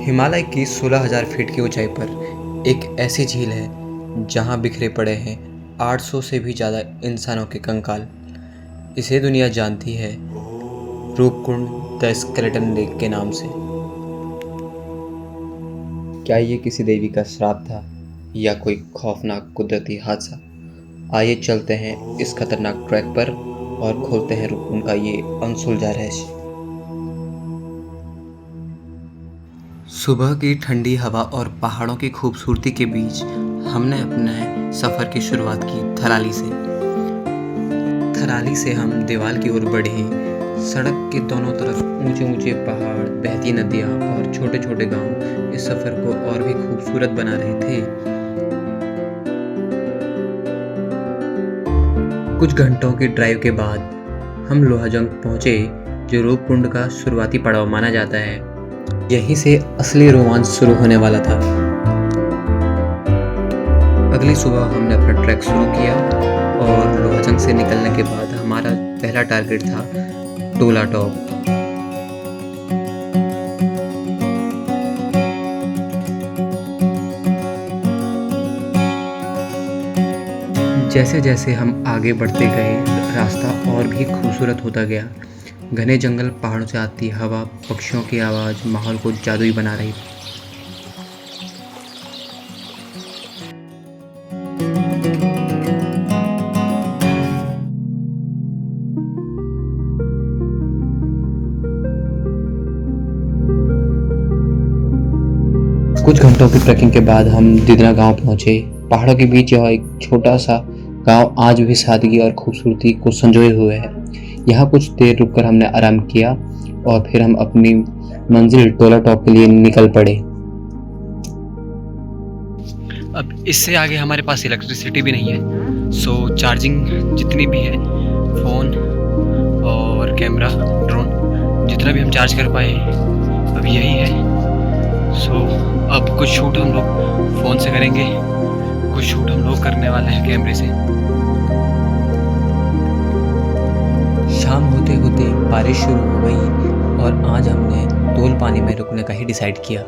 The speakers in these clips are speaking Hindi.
हिमालय की 16,000 फीट की ऊंचाई पर एक ऐसी झील है जहां बिखरे पड़े हैं 800 से भी ज़्यादा इंसानों के कंकाल। इसे दुनिया जानती है रूपकुंड द स्केलेटन लेक के नाम से। क्या ये किसी देवी का श्राप था या कोई खौफनाक कुदरती हादसा? आइए चलते हैं इस खतरनाक ट्रैक पर और खोलते हैं रूपकुंड का ये अनसुलझा रहस्य। सुबह की ठंडी हवा और पहाड़ों की खूबसूरती के बीच हमने अपने सफ़र की शुरुआत की थराली से। थराली से हम दीवाल की ओर बढ़े। सड़क के दोनों तरफ ऊंचे ऊंचे पहाड़, बहती नदियाँ और छोटे छोटे गांव इस सफ़र को और भी खूबसूरत बना रहे थे। कुछ घंटों की ड्राइव के बाद हम लोहाजंग पहुँचे, जो रूपकुंड का शुरुआती पड़ाव माना जाता है। यहीं से असली रोमांच शुरू होने वाला था। अगली सुबह हमने अपना ट्रैक शुरू किया और लोहाजंग से निकलने के बाद हमारा पहला टारगेट था टोला टॉप। जैसे जैसे हम आगे बढ़ते गए, रास्ता और भी खूबसूरत होता गया। घने जंगल, पहाड़ों से आती हवा, पक्षियों की आवाज़ माहौल को जादुई बना रही थी। कुछ घंटों की ट्रैकिंग के बाद हम दिदरा गांव पहुंचे। पहाड़ों के बीच यह एक छोटा सा गांव आज भी सादगी और खूबसूरती को संजोए हुए है। यहाँ कुछ देर रुककर हमने आराम किया और फिर हम अपनी मंजिल टोला टॉप के लिए निकल पड़े। अब इससे आगे हमारे पास इलेक्ट्रिसिटी भी नहीं है, सो चार्जिंग जितनी भी है, फ़ोन और कैमरा, ड्रोन, जितना भी हम चार्ज कर पाए अब यही है। सो अब कुछ शूट हम लोग फ़ोन से करेंगे, कुछ शूट हम लोग करने वाले हैं कैमरे से। शाम होते होते बारिश शुरू हो गई और आज हमने तोल पानी में रुकने का ही डिसाइड किया।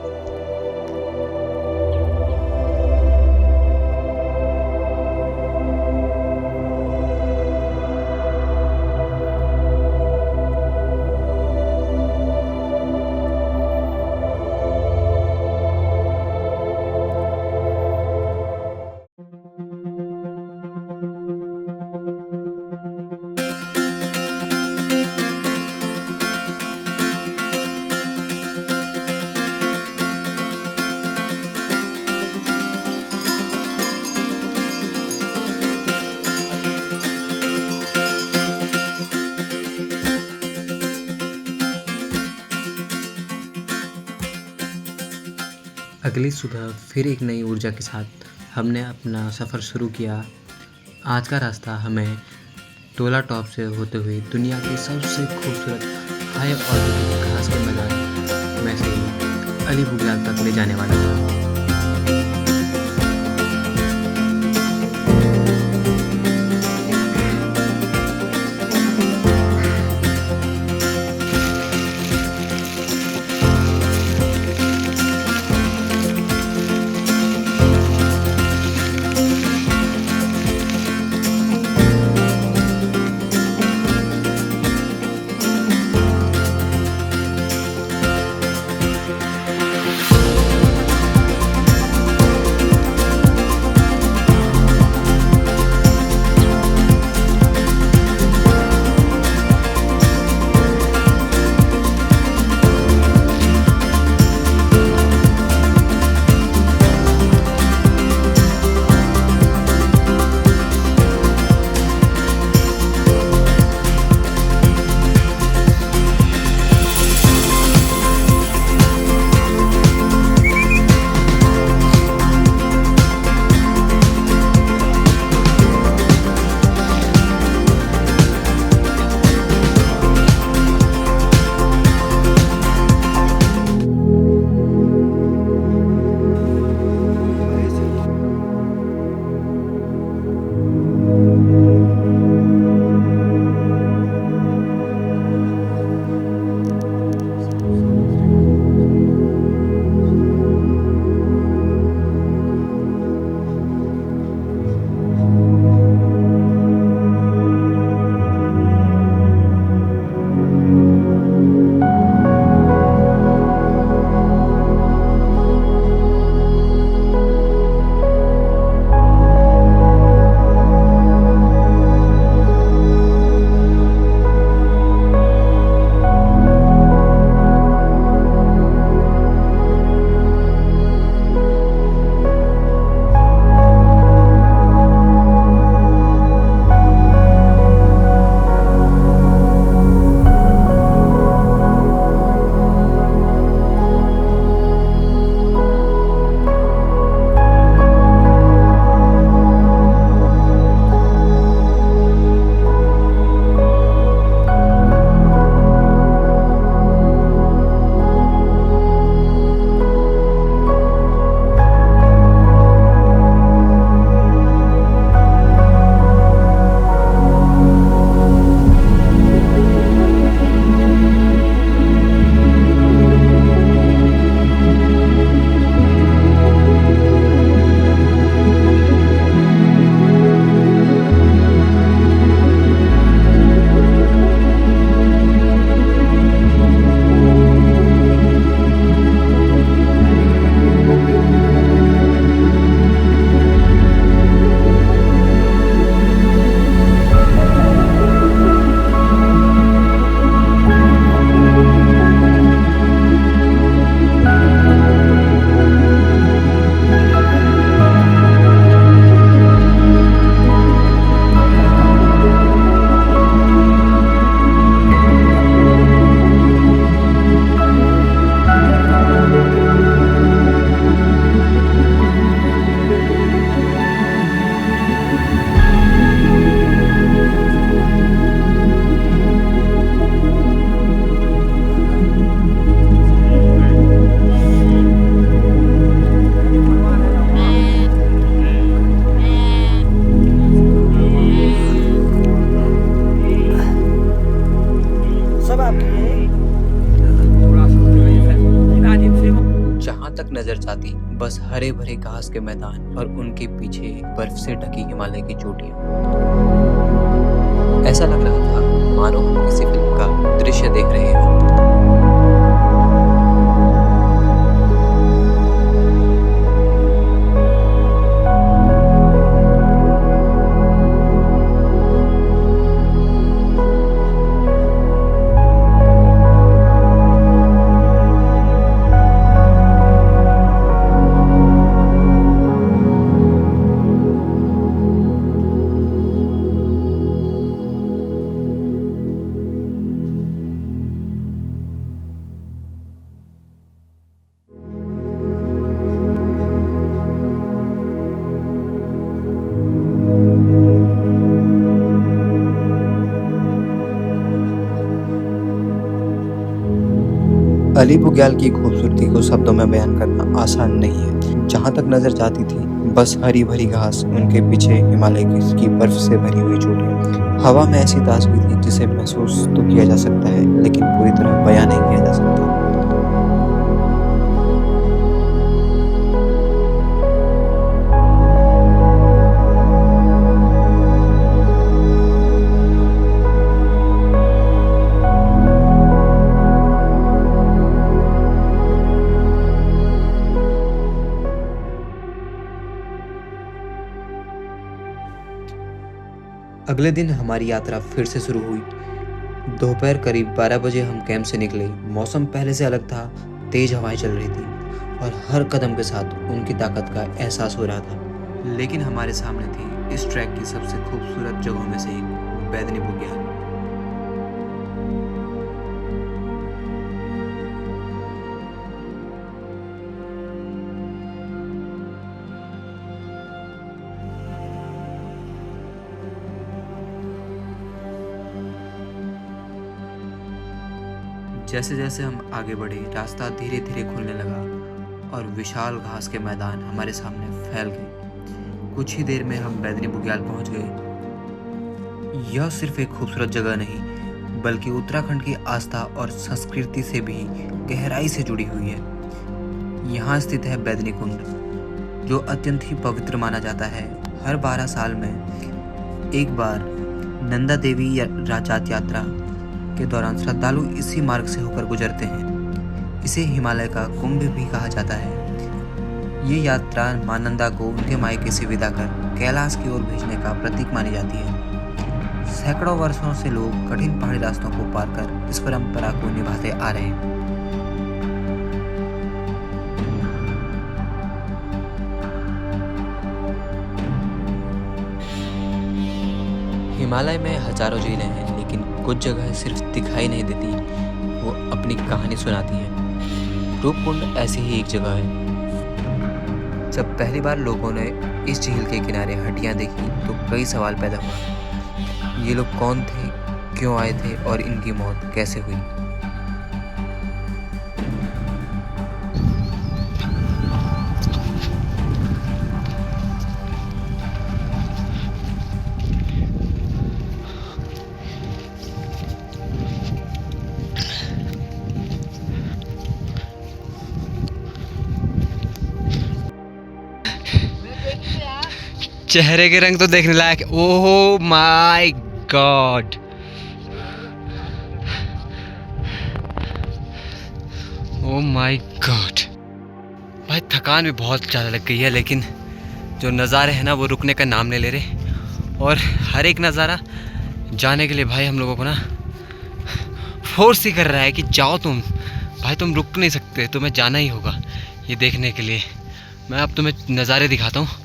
अगली सुबह फिर एक नई ऊर्जा के साथ हमने अपना सफ़र शुरू किया। आज का रास्ता हमें टोला टॉप से होते हुए दुनिया के सबसे खूबसूरत हाई ऑल्टीट्यूड घास के मैदान में से अली बुगयाल तक ले जाने वाला था। जहाँ तक नजर जाती बस हरे भरे घास के मैदान और उनके पीछे बर्फ से ढकी हिमालय की चोटियां। ऐसा लग रहा था मानो हम किसी फिल्म का दृश्य देख रहे हों। अली बुग्याल की खूबसूरती को शब्दों में बयान करना आसान नहीं है। जहाँ तक नजर जाती थी बस हरी भरी घास, उनके पीछे हिमालय की बर्फ से भरी हुई चोटियां। हवा में ऐसी ताजगी थी जिसे महसूस तो किया जा सकता है लेकिन पूरी तरह बयान नहीं किया जा सकता। अगले दिन हमारी यात्रा फिर से शुरू हुई। दोपहर करीब 12 बजे हम कैंप से निकले। मौसम पहले से अलग था, तेज हवाएं चल रही थी और हर कदम के साथ उनकी ताकत का एहसास हो रहा था। लेकिन हमारे सामने थी इस ट्रैक की सबसे खूबसूरत जगहों में से एक, बैदनी बुग्याल। जैसे जैसे हम आगे बढ़े रास्ता धीरे धीरे खुलने लगा और विशाल घास के मैदान हमारे सामने फैल गए। कुछ ही देर में हम बैदनी बुग्याल पहुंच गए। यह सिर्फ एक खूबसूरत जगह नहीं बल्कि उत्तराखंड की आस्था और संस्कृति से भी गहराई से जुड़ी हुई है। यहाँ स्थित है बैदनी कुंड, जो अत्यंत ही पवित्र माना जाता है। हर 12 साल में एक बार नंदा देवी राजात यात्रा के दौरान श्रद्धालु इसी मार्ग से होकर गुजरते हैं। इसे हिमालय का कुंभ भी कहा जाता है। ये यात्रा मां नंदा को उनके मायके से विदा कर कैलाश की ओर भेजने का प्रतीक मानी जाती है। सैकड़ों वर्षों से लोग कठिन पहाड़ी रास्तों को पार कर इस परंपरा को निभाते आ रहे हैं। हिमालय में हजारों झीलें हैं लेकिन कुछ जगह सिर्फ दिखाई नहीं देती, वो अपनी कहानी सुनाती हैं। रूपकुंड ऐसी ही एक जगह है। जब पहली बार लोगों ने इस झील के किनारे हड्डियां देखी तो कई सवाल पैदा हुए। ये लोग कौन थे, क्यों आए थे और इनकी मौत कैसे हुई? चेहरे के रंग तो देखने लायक। Oh my God, oh my God. भाई थकान भी बहुत ज़्यादा लग गई है लेकिन जो नज़ारे हैं ना वो रुकने का नाम नहीं ले रहे। और हर एक नज़ारा जाने के लिए भाई हम लोगों को ना फोर्स ही कर रहा है कि जाओ तुम भाई, तुम रुक नहीं सकते, तुम्हें जाना ही होगा ये देखने के लिए। मैं अब तुम्हें नज़ारे दिखाता हूँ।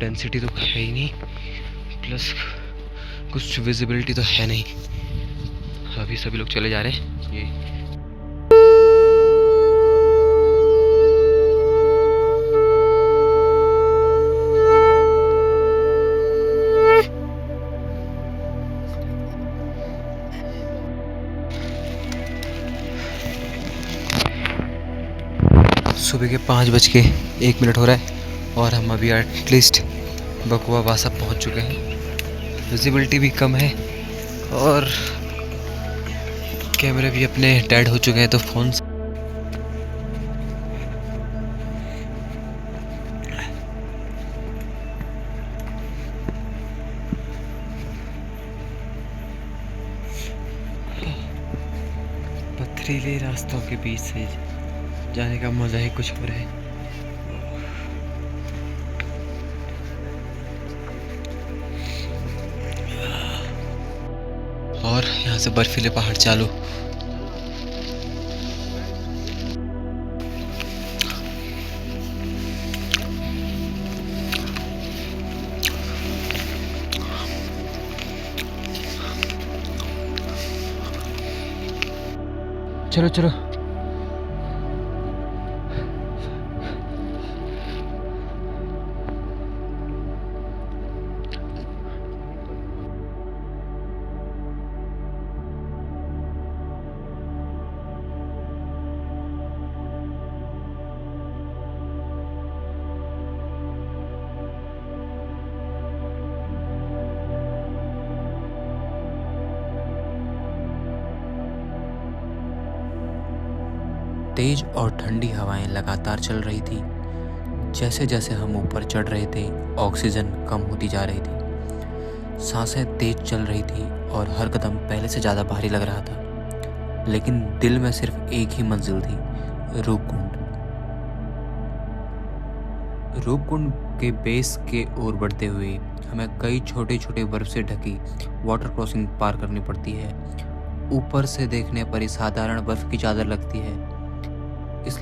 डेंसिटी तो है ही नहीं, प्लस कुछ विजिबिलिटी तो है नहीं। अभी सभी लोग चले जा रहे हैं। ये सुबह के 5:01 हो रहा है और हम अभी एटलीस्ट बकुआ बासा पहुंच चुके हैं। विजिबिलिटी भी कम है और कैमरे भी अपने डेड हो चुके हैं, तो फ़ोन पथरीले रास्तों के बीच से जाने का मज़ा ही कुछ और है। और यहाँ से बर्फीले पहाड़ चालू। चलो चलो। तेज और ठंडी हवाएं लगातार चल रही थी। जैसे जैसे हम ऊपर चढ़ रहे थे, ऑक्सीजन कम होती जा रही थी। सांसें तेज चल रही थी और हर कदम पहले से ज़्यादा भारी लग रहा था। लेकिन दिल में सिर्फ एक ही मंजिल थी, रूपकुंड। रूपकुंड के बेस के ओर बढ़ते हुए हमें कई छोटे छोटे बर्फ से ढकी वाटर क्रॉसिंग पार करनी पड़ती है। ऊपर से देखने पर ही साधारण बर्फ की चादर लगती है,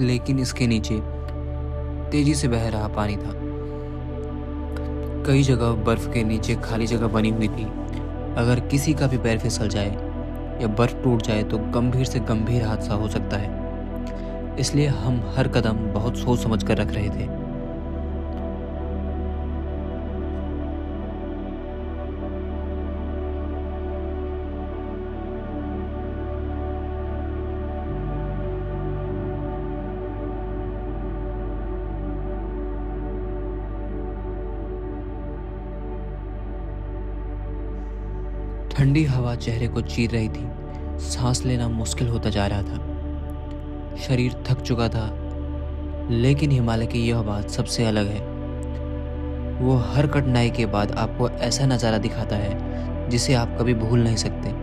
लेकिन इसके नीचे तेजी से बह रहा पानी था। कई जगह बर्फ के नीचे खाली जगह बनी हुई थी। अगर किसी का भी पैर फिसल जाए या बर्फ टूट जाए तो गंभीर से गंभीर हादसा हो सकता है। इसलिए हम हर कदम बहुत सोच समझ कर रख रहे थे। ठंडी हवा चेहरे को चीर रही थी। सांस लेना मुश्किल होता जा रहा था। शरीर थक चुका था। लेकिन हिमालय की यह बात सबसे अलग है। वो हर कठिनाई के बाद आपको ऐसा नज़ारा दिखाता है जिसे आप कभी भूल नहीं सकते।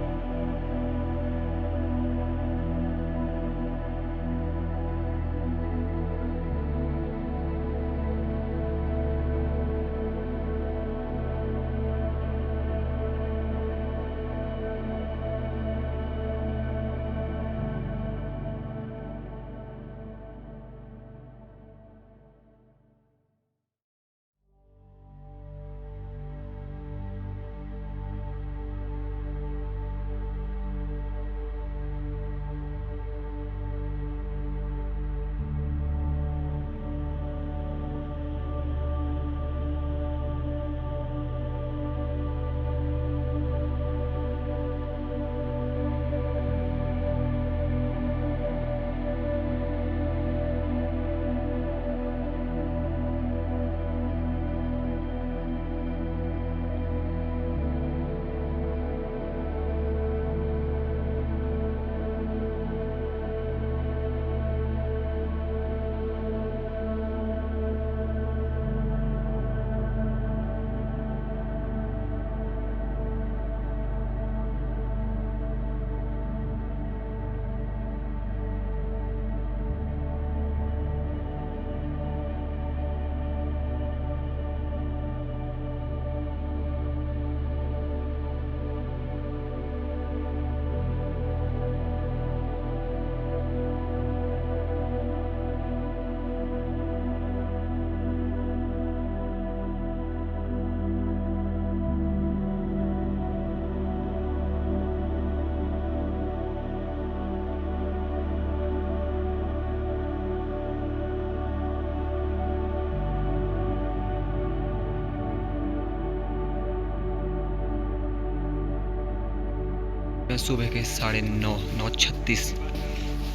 सुबह के 9:30 9:36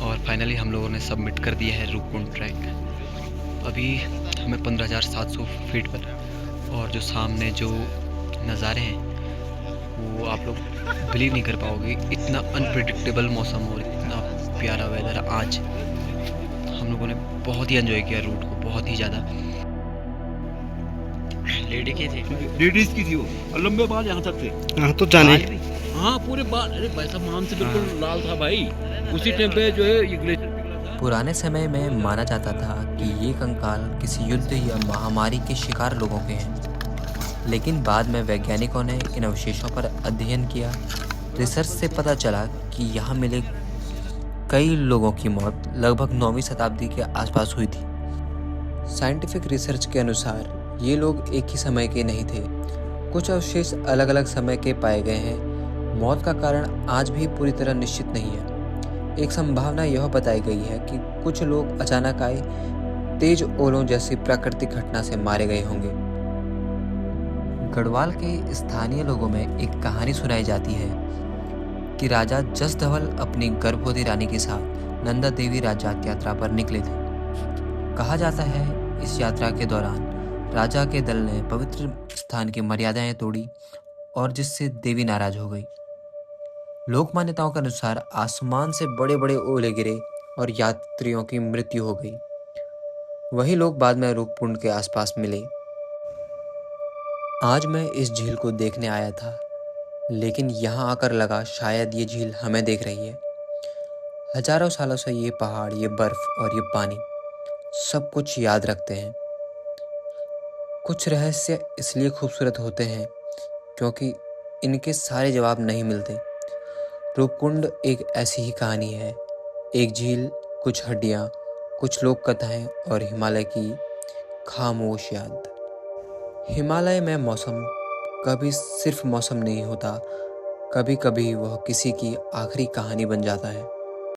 और फाइनली हम लोगों ने सबमिट कर दिया है रूपकुंड ट्रैक। अभी हमें 15,700 फीट पर, और जो सामने जो नज़ारे हैं वो आप लोग बिलीव नहीं कर पाओगे। इतना अनप्रिडिक्टेबल मौसम और इतना प्यारा वेदर। आज हम लोगों ने बहुत ही एंजॉय किया रूट को, बहुत ही ज़्यादा। लेडी की थी, लेडीज की थी वो, और लंबे बाल यहाँ तक थे। हाँ तो जाने बाल भी। हाँ पूरे बाल, अरे भाई साहब मान से बिल्कुल लाल था भाई। उसी टाइम पे जो है ये ग्लेशियर पिघला था। पुराने समय में माना जाता था कि ये कंकाल किसी युद्ध या महामारी के शिकार लोगों के हैं, लेकिन बाद में वैज्ञानिकों ने इन अवशेषों पर अध्ययन किया। रिसर्च से पता चला कि यहाँ मिले कई लोगों की मौत लगभग 9वीं शताब्दी के आसपास हुई थी। साइंटिफिक रिसर्च के अनुसार ये लोग एक ही समय के नहीं थे, कुछ अवशेष अलग अलग समय के पाए गए हैं। मौत का कारण आज भी पूरी तरह निश्चित नहीं है। एक संभावना यह बताई गई है कि कुछ लोग अचानक आए तेज ओलों जैसी प्राकृतिक घटना से मारे गए होंगे। गढ़वाल के स्थानीय लोगों में एक कहानी सुनाई जाती है कि राजा जसधवल अपनी गर्भवती रानी के साथ नंदा देवी राजजात यात्रा पर निकले थे। कहा जाता है इस यात्रा के दौरान राजा के दल ने पवित्र स्थान की मर्यादाएं तोड़ी और जिससे देवी नाराज हो गई। लोक मान्यताओं के अनुसार आसमान से बड़े बड़े ओले गिरे और यात्रियों की मृत्यु हो गई। वही लोग बाद में रूपकुंड के आसपास मिले। आज मैं इस झील को देखने आया था, लेकिन यहाँ आकर लगा शायद ये झील हमें देख रही है। हजारों सालों से ये पहाड़, ये बर्फ और ये पानी सब कुछ याद रखते हैं। कुछ रहस्य इसलिए खूबसूरत होते हैं क्योंकि इनके सारे जवाब नहीं मिलते। रूपकुंड एक ऐसी ही कहानी है, एक झील, कुछ हड्डियाँ, कुछ लोक कथाएं और हिमालय की खामोश याद। हिमालय में मौसम कभी सिर्फ मौसम नहीं होता, कभी कभी वह किसी की आखिरी कहानी बन जाता है।